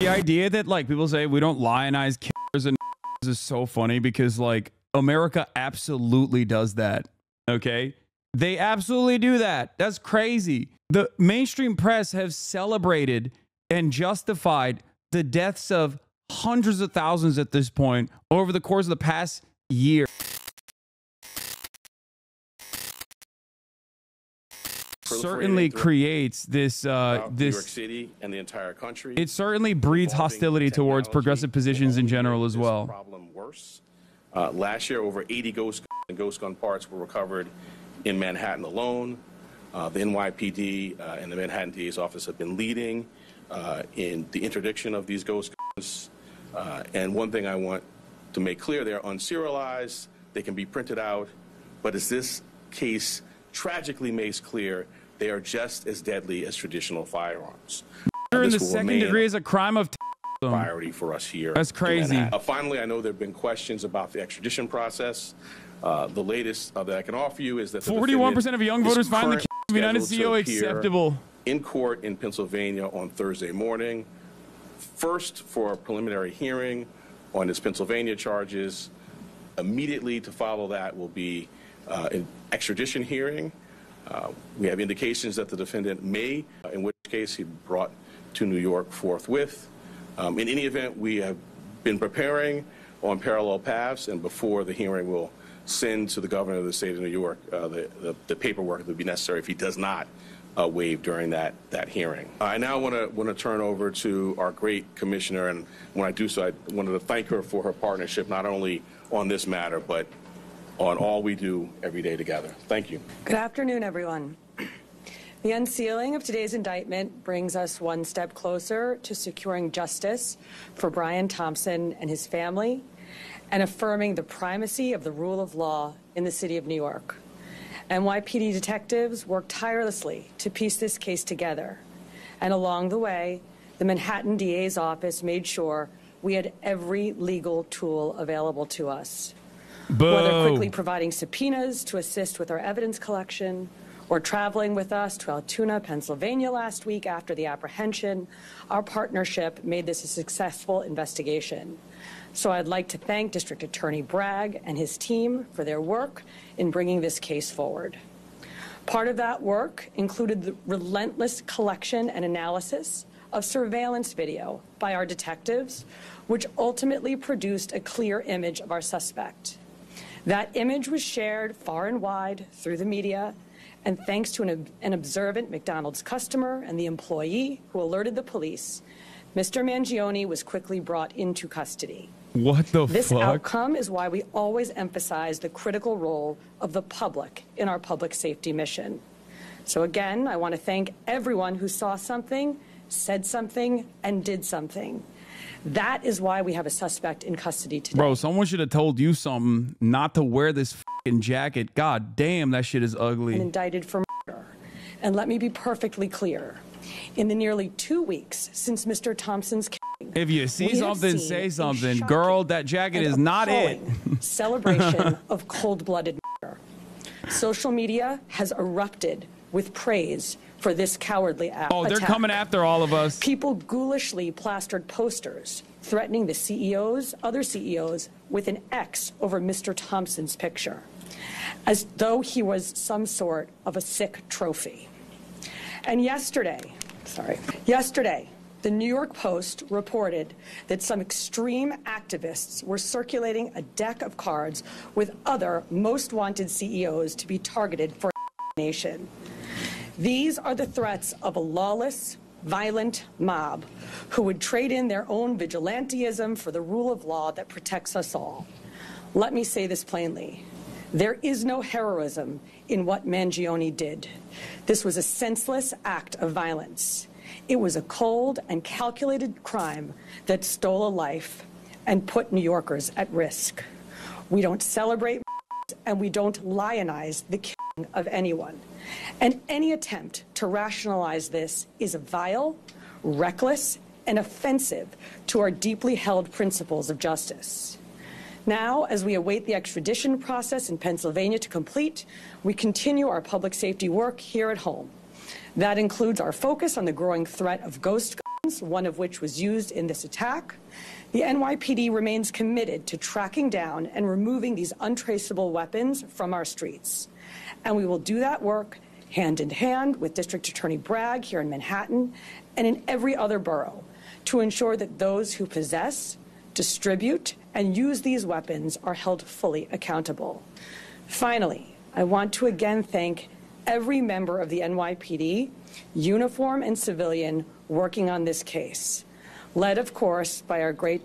The idea that like people say we don't lionize killers and is so funny because like America absolutely does that. Okay, they absolutely do that. That's crazy. The mainstream press have celebrated and justified the deaths of hundreds of thousands at this point over the course of the past year. Certainly creates this New York City and the entire country. It certainly breeds hostility towards progressive positions in general as well. Problem worse. Last year, over 80 ghost gun parts were recovered in Manhattan alone. The NYPD and the Manhattan DA's office have been leading in the interdiction of these ghost guns. And one thing I want to make clear, they're unserialized, they can be printed out, but as this case tragically makes clear, they are just as deadly as traditional firearms. In the second degree is a crime of priority for us here. That's crazy. Finally, I know there have been questions about the extradition process. The latest that I can offer you is that 41% of young voters find the United CEO acceptable. In court in Pennsylvania on Thursday morning, first for a preliminary hearing on his Pennsylvania charges. Immediately to follow that will be an extradition hearing. We have indications that the defendant may, in which case he brought to New York forthwith. In any event, we have been preparing on parallel paths, and before the hearing, we'll send to the governor of the state of New York the paperwork that would be necessary if he does not waive during that hearing. I now want to turn over to our great commissioner, and when I do so, I wanted to thank her for her partnership, not only on this matter, but on all we do every day together. Thank you. Good afternoon, everyone. The unsealing of today's indictment brings us one step closer to securing justice for Brian Thompson and his family and affirming the primacy of the rule of law in the city of New York. NYPD detectives worked tirelessly to piece this case together. And along the way, the Manhattan DA's office made sure we had every legal tool available to us. Boo. Whether quickly providing subpoenas to assist with our evidence collection or traveling with us to Altoona, Pennsylvania last week after the apprehension, our partnership made this a successful investigation. So I'd like to thank District Attorney Bragg and his team for their work in bringing this case forward. Part of that work included the relentless collection and analysis of surveillance video by our detectives, which ultimately produced a clear image of our suspect. That image was shared far and wide through the media, and thanks to an observant McDonald's customer and the employee who alerted the police, Mr. Mangione was quickly brought into custody. What the fuck? This outcome is why we always emphasize the critical role of the public in our public safety mission. So again, I want to thank everyone who saw something, said something, and did something. That is why we have a suspect in custody today. Bro, someone should have told you something not to wear this fucking jacket. God damn, that shit is ugly. And indicted for murder. And let me be perfectly clear. In the nearly 2 weeks since Mr. Thompson's killing, if you see something, say something. Girl, that jacket is not it. Celebration of cold-blooded murder. Social media has erupted with praise for this cowardly attack. Oh, they're coming after all of us. People ghoulishly plastered posters threatening the CEOs, other CEOs, with an X over Mr. Thompson's picture, as though he was some sort of a sick trophy. And yesterday, the New York Post reported that some extreme activists were circulating a deck of cards with other most wanted CEOs to be targeted for assassination. These are the threats of a lawless, violent mob who would trade in their own vigilantism for the rule of law that protects us all. Let me say this plainly. There is no heroism in what Mangione did. This was a senseless act of violence. It was a cold and calculated crime that stole a life and put New Yorkers at risk. We don't celebrate and we don't lionize the killing of anyone. And any attempt to rationalize this is vile, reckless, and offensive to our deeply held principles of justice. Now, as we await the extradition process in Pennsylvania to complete, we continue our public safety work here at home. That includes our focus on the growing threat of ghost one of which was used in this attack, the NYPD remains committed to tracking down and removing these untraceable weapons from our streets. And we will do that work hand in hand with District Attorney Bragg here in Manhattan and in every other borough to ensure that those who possess, distribute, and use these weapons are held fully accountable. Finally, I want to again thank every member of the NYPD, uniform and civilian, working on this case, led, of course, by our great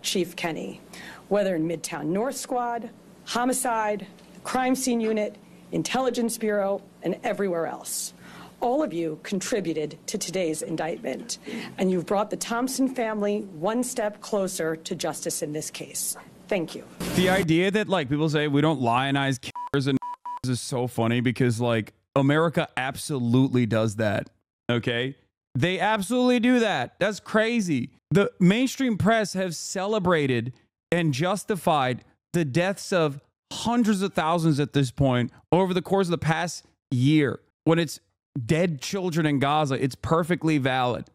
Chief Kenny, whether in Midtown North Squad, Homicide, the Crime Scene Unit, Intelligence Bureau, and everywhere else. All of you contributed to today's indictment, and you've brought the Thompson family one step closer to justice in this case. Thank you. The idea that, like, people say we don't lionize killers and is so funny because, like, America absolutely does that, okay? They absolutely do that. That's crazy. The mainstream press have celebrated and justified the deaths of hundreds of thousands at this point over the course of the past year. When it's dead children in Gaza, it's perfectly valid.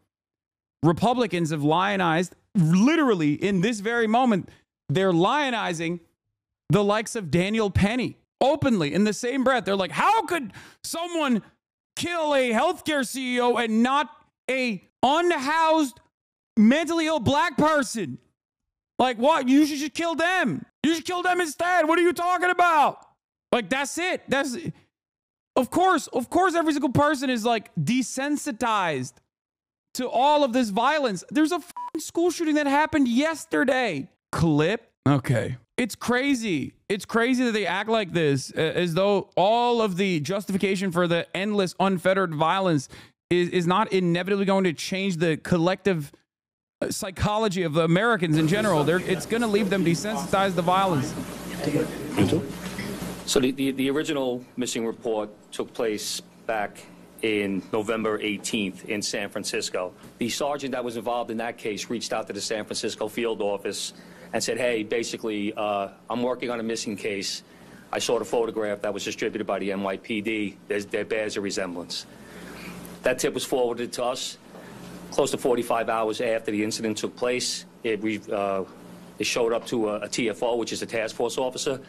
Republicans have lionized, literally in this very moment, they're lionizing the likes of Daniel Penny openly in the same breath. They're like, how could someone kill a healthcare CEO and not a unhoused, mentally ill black person? Like, what? You should kill them. You should kill them instead. What are you talking about? Like, that's it. That's it. Of course, every single person is like desensitized to all of this violence. There's a school shooting that happened yesterday. Clip. Okay. It's crazy. It's crazy that they act like this, as though all of the justification for the endless, unfettered violence is not inevitably going to change the collective psychology of the Americans in general. It's going to leave them desensitized to violence. So the original missing report took place back in November 18th in San Francisco. The sergeant that was involved in that case reached out to the San Francisco field office and said, hey, basically, I'm working on a missing case. I saw the photograph that was distributed by the NYPD. There bears a resemblance. That tip was forwarded to us close to 45 hours after the incident took place. It showed up to a TFO, which is a task force officer.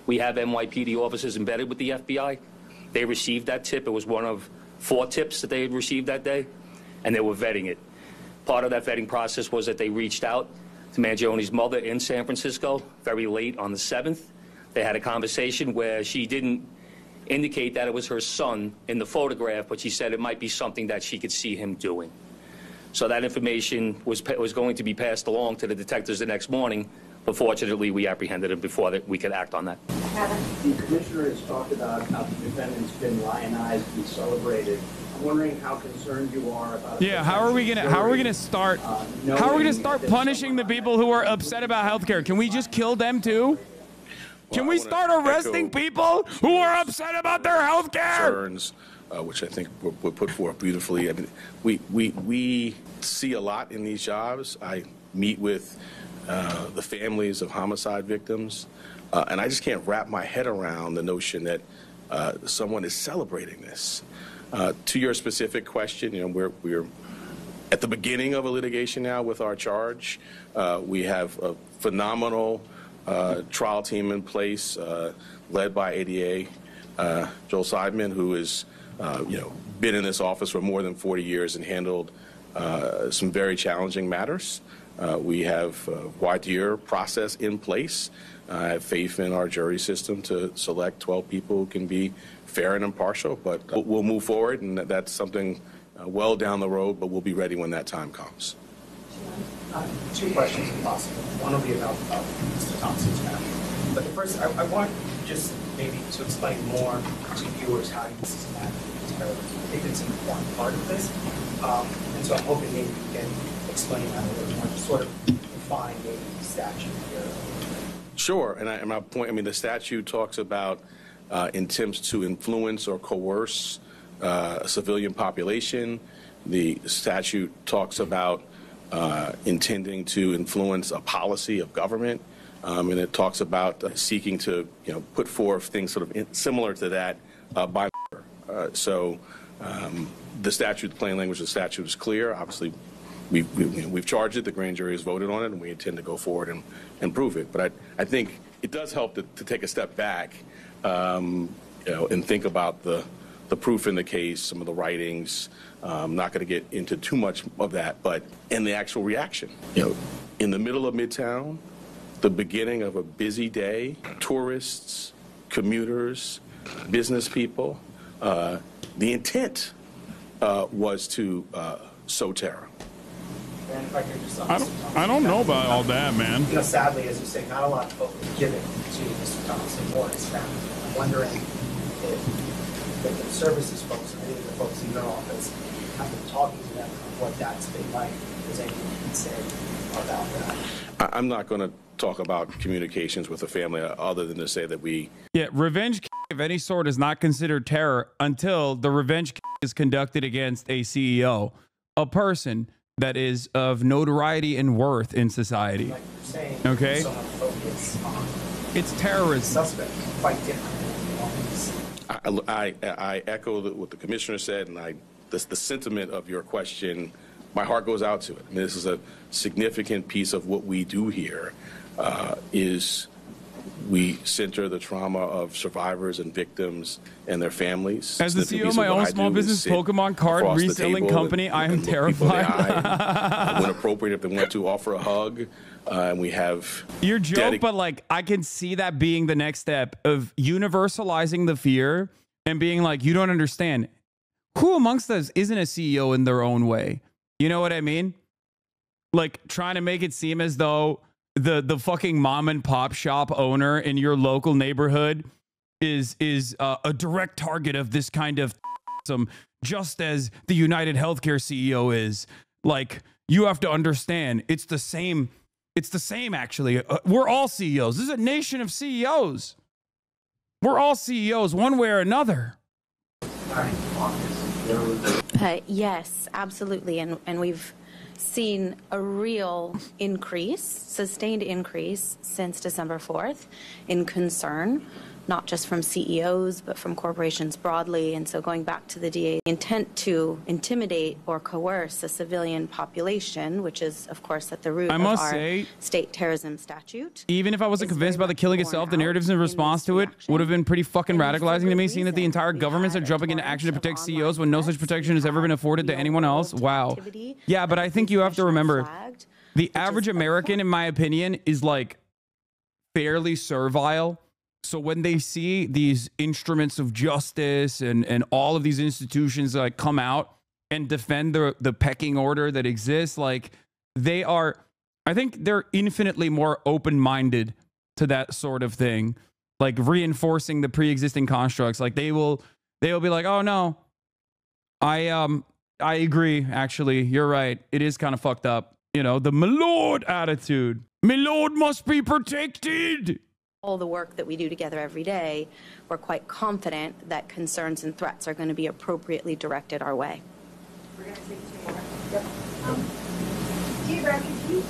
We have NYPD officers embedded with the FBI. They received that tip. It was one of 4 tips that they had received that day, and they were vetting it. Part of that vetting process was that they reached out to Mangione's mother in San Francisco very late on the 7th. They had a conversation where she didn't indicate that it was her son in the photograph, but she said it might be something that she could see him doing. So that information was going to be passed along to the detectives the next morning, but fortunately we apprehended him before we could act on that. The commissioner has talked about how the defendant's been lionized and celebrated. I'm wondering how concerned you are about. Yeah, how are we gonna start punishing the people who are upset about healthcare? Can we just kill them too? Can we start arresting people who are upset about their healthcare? Which I think were put forth beautifully. I mean, we see a lot in these jobs. I meet with the families of homicide victims, and I just can't wrap my head around the notion that someone is celebrating this. To your specific question, you know, we're at the beginning of a litigation now with our charge. We have a phenomenal trial team in place, led by ADA Joel Seidman, who is been in this office for more than 40 years and handled some very challenging matters. We have a voir process in place. I have faith in our jury system to select 12 people who can be fair and impartial, but we'll move forward, and that's something well down the road, but we'll be ready when that time comes. 2 questions, if possible. One will be about Mr. Thompson's family. But first, I want just maybe to explain more to viewers how you systematic terrorism. I think it's an important part of this. And so I'm hoping maybe you can explain that a little more, just sort of define the statute here. Sure, and my point, I mean, the statute talks about attempts to influence or coerce a civilian population. The statute talks about intending to influence a policy of government, and it talks about seeking to, put forth things sort of similar to that by so the statute, the plain language of the statute is clear. Obviously, we've charged it. The grand jury has voted on it, and we intend to go forward and prove it. But I think it does help to take a step back, and think about the proof in the case, some of the writings. I'm not going to get into too much of that, but in the actual reaction, in the middle of Midtown, the beginning of a busy day, tourists, commuters, business people, the intent was to sow terror. And if I could just I don't know about all that, man. Sadly, as you say, not a lot of focus given to Mr. Thompson or his family. I'm wondering if the services folks, or any of the folks in your office, have been talking to them about what that's been like. Is anything you can say about that? I'm not going to talk about communications with the family other than to say that revenge of any sort is not considered terror until the revenge is conducted against a CEO, a person that is of notoriety and worth in society. Like you're saying, okay, so much focus on it's terrorism. Suspect quite different. I echo what the commissioner said, and the sentiment of your question. My heart goes out to it. I mean, this is a significant piece of what we do here. Is we center the trauma of survivors and victims and their families. As the CEO of my own small business Pokemon card reselling company, I am terrified. When appropriate, if they want to, offer a hug. And we have your joke, but like I can see that being the next step of universalizing the fear and being like, you don't understand. Who amongst us isn't a CEO in their own way? You know what I mean? Like trying to make it seem as though the fucking mom and pop shop owner in your local neighborhood is a direct target of this kind of just as the United Healthcare CEO is. Like, you have to understand, it's the same actually. We're all CEOs. This is a nation of CEOs. We're all CEOs one way or another. Yes, absolutely. And we've seen a real increase, sustained increase since December 4th in concern, not just from CEOs, but from corporations broadly. And so going back to the DA's intent to intimidate or coerce a civilian population, which is, of course, at the root of our state terrorism statute. Even if I wasn't convinced by the killing itself, the narratives in response to it would have been pretty fucking radicalizing to me, seeing that the entire governments are jumping into action to protect CEOs when no such protection has ever been afforded to anyone else. Wow. Yeah, but I think you have to remember, the average American, in my opinion, is like fairly servile. So when they see these instruments of justice and all of these institutions like come out and defend the pecking order that exists, like I think they're infinitely more open-minded to that sort of thing, like reinforcing the pre-existing constructs. Like they will be like, oh no, I agree. Actually, you're right. It is kind of fucked up. You know, the my lord attitude. My lord must be protected. All the work that we do together every day, we're quite confident that concerns and threats are going to be appropriately directed our way. We're going to take two more. Yep. Can you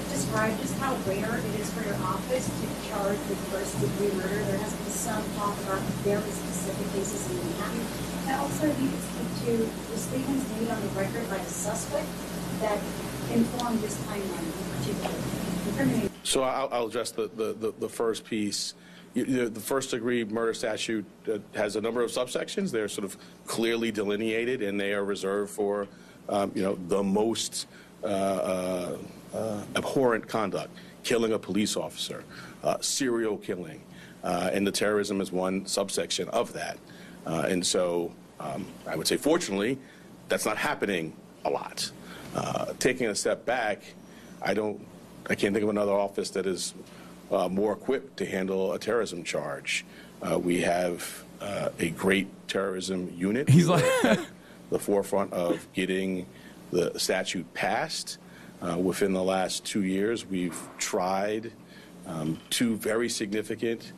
describe just how rare it is for your office to charge with first-degree murder? There has been some talk about very specific cases in Manhattan. And also, if you could speak to the statements made on the record by the suspect that informed this timeline in particular. So I'll address the first piece. The first-degree murder statute has a number of subsections. They're sort of clearly delineated, and they are reserved for, the most abhorrent conduct: killing a police officer, serial killing, and the terrorism is one subsection of that. And so, I would say, fortunately, that's not happening a lot. Taking a step back, I can't think of another office that is more equipped to handle a terrorism charge. We have a great terrorism unit. He's like at the forefront of getting the statute passed. Within the last 2 years, we've tried 2 very significant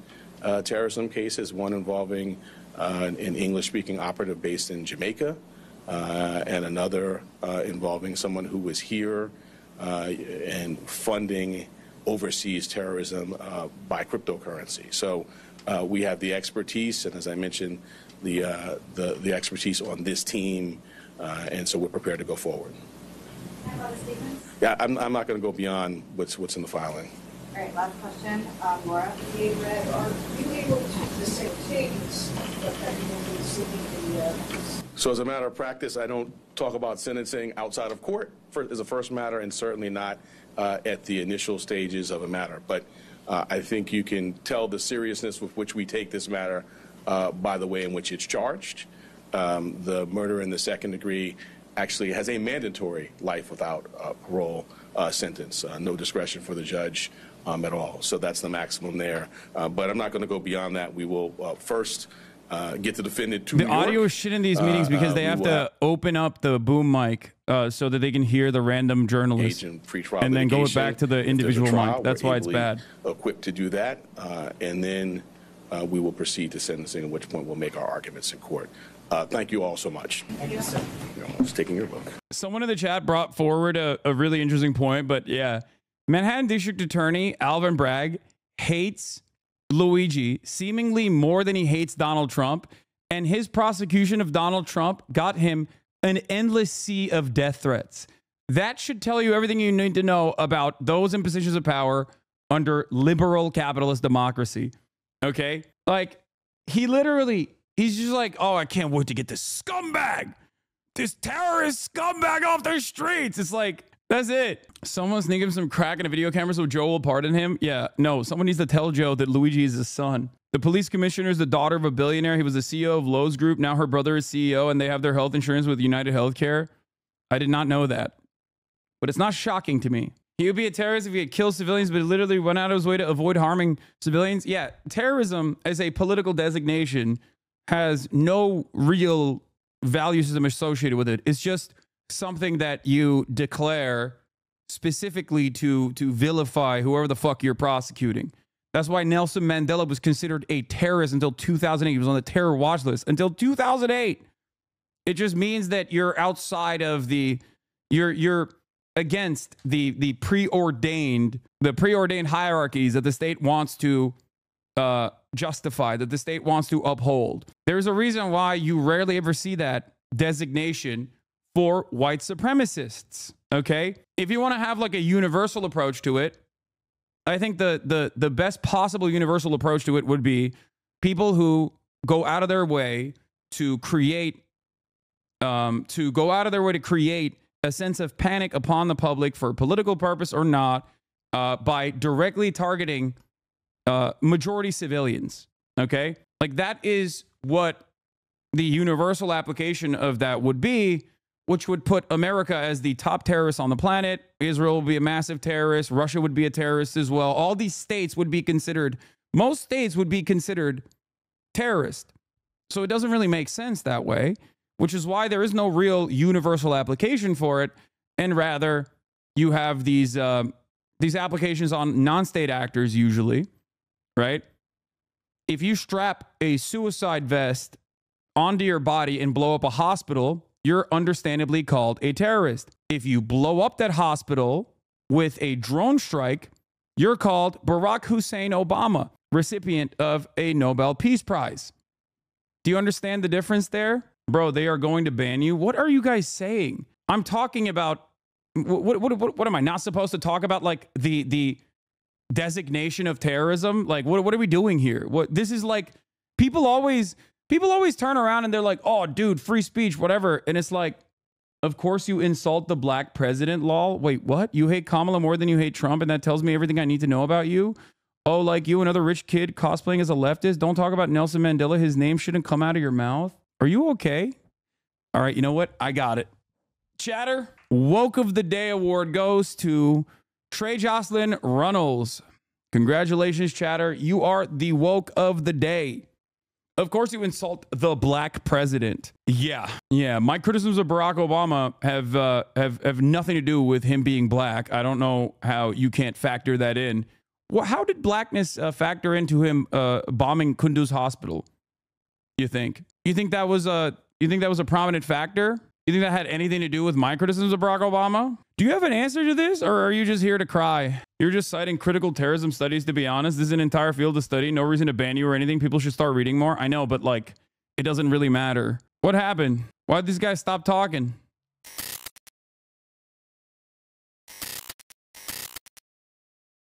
terrorism cases, one involving an English-speaking operative based in Jamaica, and another involving someone who was here and funding overseas terrorism by cryptocurrency. So we have the expertise, and as I mentioned, the expertise on this team, and so we're prepared to go forward. I have clarify the statements? Yeah, I'm not going to go beyond what's in the filing. All right, last question. Laura, are you able to just say things that you will be seeking the... So as a matter of practice, I don't talk about sentencing outside of court as a first matter, and certainly not at the initial stages of a matter. But I think you can tell the seriousness with which we take this matter by the way in which it's charged. The murder in the second degree actually has a mandatory life without parole sentence, no discretion for the judge at all. So that's the maximum there. But I'm not going to go beyond that. We will first get the defendant to the New York. audio is shit in these meetings because they have to open up the boom mic so that they can hear the random journalist and then go back to the individual mic. That's why it's bad. Equipped to do that, and then we will proceed to sentencing, at which point we'll make our arguments in court. Thank you all so much. I guess so. I was taking your book. Someone in the chat brought forward a really interesting point, but yeah. Manhattan District Attorney Alvin Bragg hates Luigi seemingly more than he hates Donald Trump, and his prosecution of Donald Trump got him an endless sea of death threats. That should tell you everything you need to know about those in positions of power under liberal capitalist democracy. Okay? Like, he's just like, oh, I can't wait to get this scumbag, this terrorist scumbag off the streets. It's like, that's it. Someone sneak him some crack in a video camera so Joe will pardon him. Yeah, no, someone needs to tell Joe that Luigi is his son. The police commissioner is the daughter of a billionaire. He was the CEO of Lowe's Group. Now her brother is CEO and they have their health insurance with United Healthcare. I did not know that, but it's not shocking to me. He would be a terrorist if he had killed civilians, but he literally went out of his way to avoid harming civilians. Yeah, terrorism as a political designation has no real value system associated with it. It's just something that you declare specifically to vilify whoever the fuck you're prosecuting. That's why Nelson Mandela was considered a terrorist until 2008. He was on the terror watch list until 2008. It just means that you're outside of you're against the preordained hierarchies that the state wants to justify, that the state wants to uphold. There's a reason why you rarely ever see that designation for white supremacists. Okay, if you want to have like a universal approach to it, I think the best possible universal approach to it would be people who go out of their way to create a sense of panic upon the public for political purpose or not, by directly targeting majority civilians. Okay, like that is what the universal application of that would be, which would put America as the top terrorist on the planet. Israel would be a massive terrorist. Russia would be a terrorist as well. All these states would be considered, most states would be considered terrorist. So it doesn't really make sense that way, which is why there is no real universal application for it. And rather, you have these applications on non-state actors usually, right? If you strap a suicide vest onto your body and blow up a hospital, you're understandably called a terrorist. If you blow up that hospital with a drone strike, you're called Barack Hussein Obama, recipient of a Nobel Peace Prize. Do you understand the difference there? Bro, they are going to ban you. What are you guys saying? I'm talking about, what am I not supposed to talk about? Like the designation of terrorism? Like, what are we doing here? This is like, people always turn around and they're like, oh, dude, free speech, whatever. And it's like, of course you insult the black president, lol. Wait, what? You hate Kamala more than you hate Trump, and that tells me everything I need to know about you? Oh, like you, another rich kid cosplaying as a leftist? Don't talk about Nelson Mandela. His name shouldn't come out of your mouth. Are you okay? All right, you know what? I got it. Chatter, Woke of the Day award goes to Trey Jocelyn Runnels. Congratulations, Chatter. You are the woke of the day. Of course, you insult the black president. Yeah. My criticisms of Barack Obama have nothing to do with him being black. I don't know how you can't factor that in. Well, how did blackness factor into him bombing Kunduz Hospital? You think that was a prominent factor? You think that had anything to do with my criticisms of Barack Obama? Do you have an answer to this, or are you just here to cry? You're just citing critical terrorism studies, to be honest. This is an entire field of study. No reason to ban you or anything. People should start reading more. I know, but like, it doesn't really matter. What happened? Why did these guys stop talking?